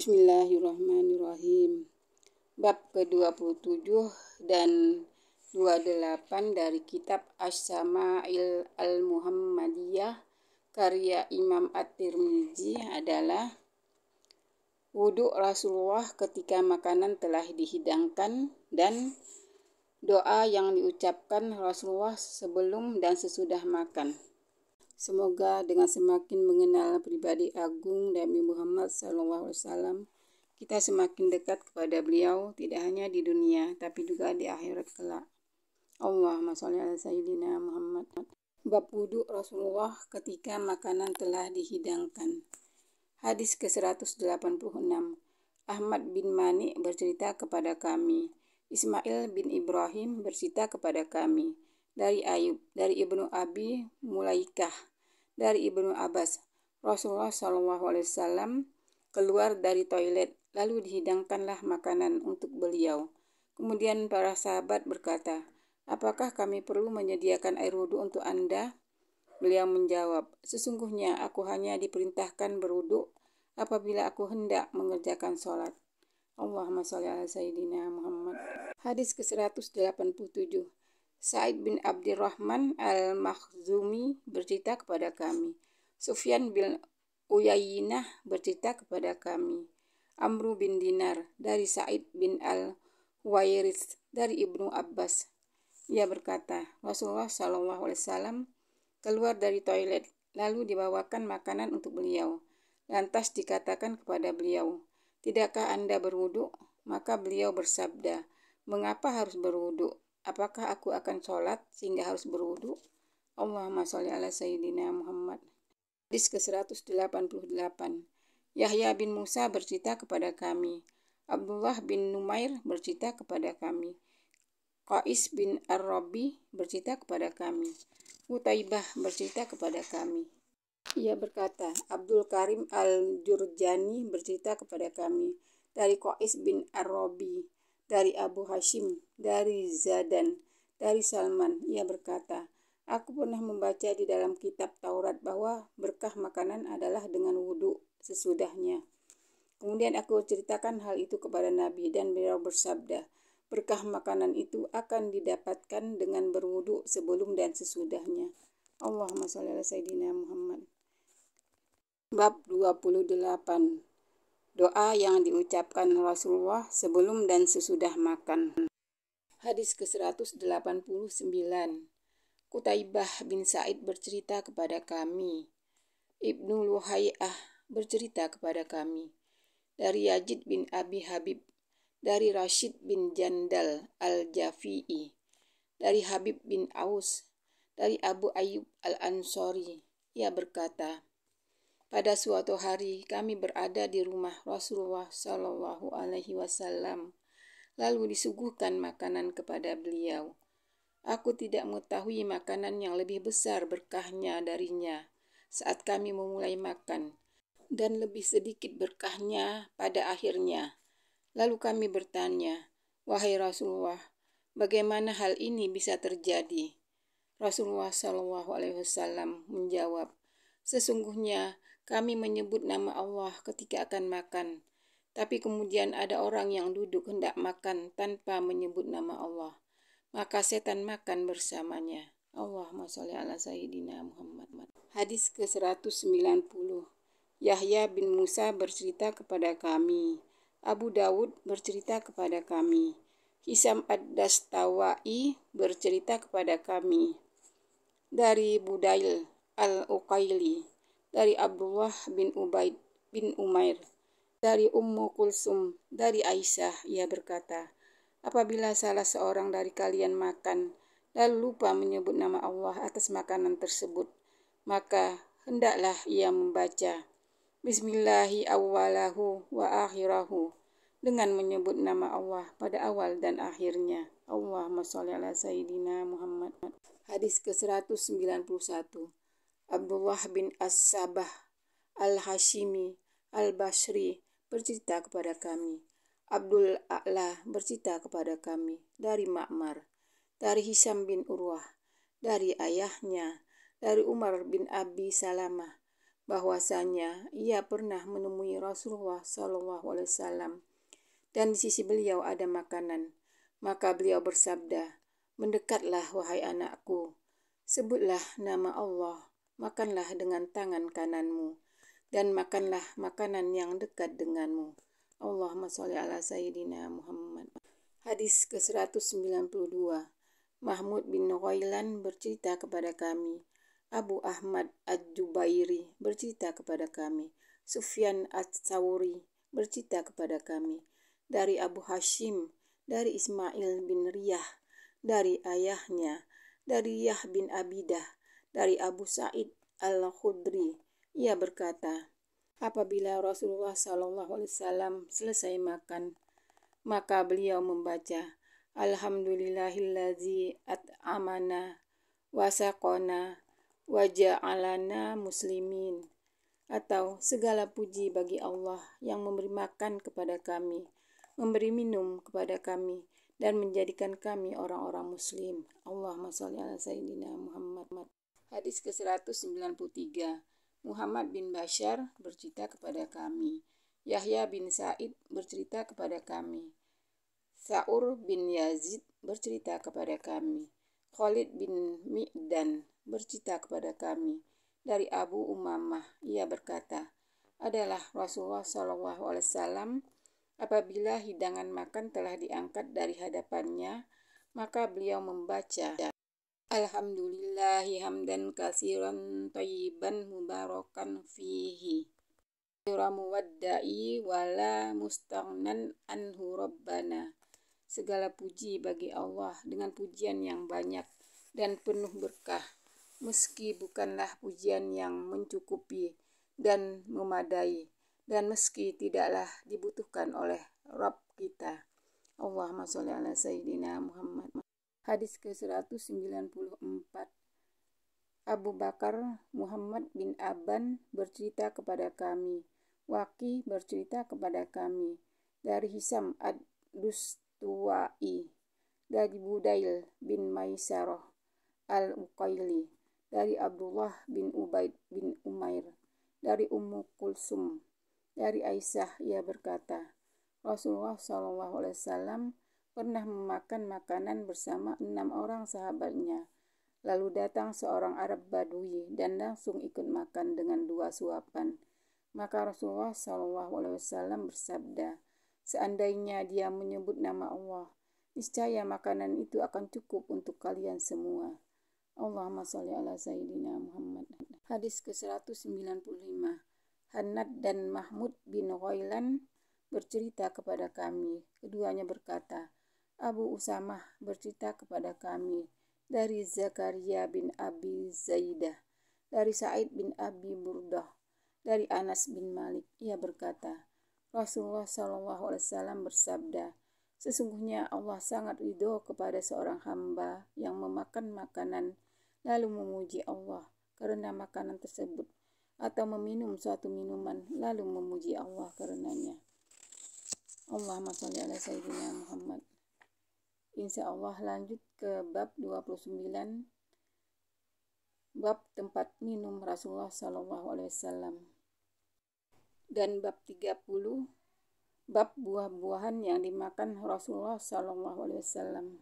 Bismillahirrahmanirrahim. Bab ke-27 dan 28 dari kitab Asy-Syama'il Al-Muhammadiyah karya Imam At-Tirmizi adalah wudhu Rasulullah ketika makanan telah dihidangkan dan doa yang diucapkan Rasulullah sebelum dan sesudah makan. Semoga dengan semakin mengenal pribadi agung Nabi Muhammad SAW, kita semakin dekat kepada beliau tidak hanya di dunia tapi juga di akhirat kelak. Allahumma sholli ala sayyidina Muhammad. Bab wudhu Rasulullah ketika makanan telah dihidangkan. Hadis ke-186. Ahmad bin Mani bercerita kepada kami. Ismail bin Ibrahim bercerita kepada kami. Dari Ayub, dari Ibnu Abi Mulaikah, dari Ibnu Abbas, Rasulullah SAW keluar dari toilet, lalu dihidangkanlah makanan untuk beliau. Kemudian para sahabat berkata, apakah kami perlu menyediakan air wudhu untuk Anda? Beliau menjawab, sesungguhnya aku hanya diperintahkan berwudhu apabila aku hendak mengerjakan sholat. Allahumma sholli ala sayyidina Muhammad. Hadis ke-187. Sa'id bin Abdurrahman al-Makhzumi bercerita kepada kami. Sufyan bin Uyainah bercerita kepada kami. Amru bin Dinar dari Sa'id bin al-Huwairits dari Ibnu Abbas. Ia berkata, Rasulullah SAW keluar dari toilet, lalu dibawakan makanan untuk beliau. Lantas dikatakan kepada beliau, tidakkah Anda berwudu? Maka beliau bersabda, mengapa harus berwudu? Apakah aku akan sholat sehingga harus berwudu? Allahumma sholli ala sayyidina Muhammad. Hadis ke-188. Yahya bin Musa bercerita kepada kami. Abdullah bin Numair bercerita kepada kami. Qais bin Ar-Rabi bercerita kepada kami. Utaibah bercerita kepada kami. Ia berkata, Abdul Karim Al-Jurjani bercerita kepada kami. Dari Qais bin Ar-Rabi, dari Abu Hashim, dari Zadan, dari Salman. Ia berkata, aku pernah membaca di dalam kitab Taurat bahwa berkah makanan adalah dengan wudhu sesudahnya. Kemudian aku ceritakan hal itu kepada Nabi dan beliau bersabda, berkah makanan itu akan didapatkan dengan berwudhu sebelum dan sesudahnya. Allahumma sholli ala sayyidina Muhammad. Bab 28. Doa yang diucapkan Rasulullah sebelum dan sesudah makan. Hadis ke-189. Qutaibah bin Sa'id bercerita kepada kami. Ibnu Luhai'ah bercerita kepada kami. Dari Yazid bin Abi Habib, dari Rashid bin Jandal al-Jafi'i, dari Habib bin Aus, dari Abu Ayyub al-Ansari. Ia berkata, pada suatu hari kami berada di rumah Rasulullah SAW, lalu disuguhkan makanan kepada beliau. Aku tidak mengetahui makanan yang lebih besar berkahnya darinya saat kami memulai makan, dan lebih sedikit berkahnya pada akhirnya. Lalu kami bertanya, wahai Rasulullah, bagaimana hal ini bisa terjadi? Rasulullah SAW menjawab, sesungguhnya kami menyebut nama Allah ketika akan makan, tapi kemudian ada orang yang duduk hendak makan tanpa menyebut nama Allah, maka setan makan bersamanya. Allahumma sholli ala sayyidina Muhammad. Hadis ke-190. Yahya bin Musa bercerita kepada kami. Abu Dawud bercerita kepada kami. Hisam ad-Dastawai bercerita kepada kami. Dari Budail al-Uqaili, dari Abdullah bin Ubaid bin Umair, dari Ummu Kulsum, dari Aisyah. Ia berkata, apabila salah seorang dari kalian makan lalu lupa menyebut nama Allah atas makanan tersebut, maka hendaklah ia membaca Bismillahi awwalahu wa akhirahu, dengan menyebut nama Allah pada awal dan akhirnya. Allahumma sholli ala sayyidina Muhammad. Hadis ke-191. Abdullah bin As-Sabah Al-Hashimi Al-Basri bercerita kepada kami. Abdul A'la bercerita kepada kami dari Ma'mar, dari Hisam bin Urwah, dari ayahnya, dari Umar bin Abi Salamah. bahwasanya ia pernah menemui Rasulullah SAW dan di sisi beliau ada makanan. Maka beliau bersabda, "Mendekatlah wahai anakku, sebutlah nama Allah, makanlah dengan tangan kananmu, dan makanlah makanan yang dekat denganmu." Allahumma sholli ala Sayyidina Muhammad. Hadis ke-192. Mahmud bin Ghailan bercerita kepada kami, Abu Ahmad Ad-Jubairi bercerita kepada kami, Sufyan Ats-Tsauri bercerita kepada kami, dari Abu Hashim, dari Ismail bin Riyah, dari ayahnya, dari Yah bin Abidah, dari Abu Sa'id Al-Khudri. Ia berkata, apabila Rasulullah SAW selesai makan, maka beliau membaca, Alhamdulillahillazi at'amana wa saqona wa ja'alana muslimin, atau segala puji bagi Allah yang memberi makan kepada kami, memberi minum kepada kami, dan menjadikan kami orang-orang muslim. Allahumma sholli ala Sayyidina Muhammad. Hadis ke-193. Muhammad bin Bashar bercerita kepada kami, Yahya bin Sa'id bercerita kepada kami, Sa'ur bin Yazid bercerita kepada kami, Khalid bin Mi'dan bercerita kepada kami, dari Abu Umamah. Ia berkata, adalah Rasulullah SAW apabila hidangan makan telah diangkat dari hadapannya, maka beliau membaca, Alhamdulillahi hamdan katsiran thayyiban mubarakan fihi, muwadda'i wala mustaghnan anhu rabbana. Segala puji bagi Allah dengan pujian yang banyak dan penuh berkah, meski bukanlah pujian yang mencukupi dan memadai, dan meski tidaklah dibutuhkan oleh Rabb kita. Allahumma sholli ala Sayyidina Muhammad. Hadis ke-194. Abu Bakar Muhammad bin Aban bercerita kepada kami, Waqi bercerita kepada kami, dari Hisam ad-Dustuwai, dari Budail bin Maisarah al-Uqaili, dari Abdullah bin Ubaid bin Umair, dari Ummu Kulsum, dari Aisyah. Ia berkata, Rasulullah SAW pernah memakan makanan bersama 6 orang sahabatnya. Lalu datang seorang Arab Badui dan langsung ikut makan dengan 2 suapan. Maka Rasulullah SAW bersabda, seandainya dia menyebut nama Allah, niscaya makanan itu akan cukup untuk kalian semua. Allahumma sholli ala Sayyidina Muhammad. Hadis ke-195. Hannad dan Mahmud bin Ghailan bercerita kepada kami. Keduanya berkata, Abu Usamah bercerita kepada kami, dari Zakaria bin Abi Zaidah, dari Sa'id bin Abi Burdah, dari Anas bin Malik. Ia berkata, Rasulullah SAW bersabda, sesungguhnya Allah sangat ridho kepada seorang hamba yang memakan makanan lalu memuji Allah karena makanan tersebut, atau meminum suatu minuman lalu memuji Allah karenanya. Allahumma sholli ala Sayyidina Muhammad. Insya Allah lanjut ke bab 29, bab tempat minum Rasulullah SAW, dan bab 30, bab buah-buahan yang dimakan Rasulullah SAW.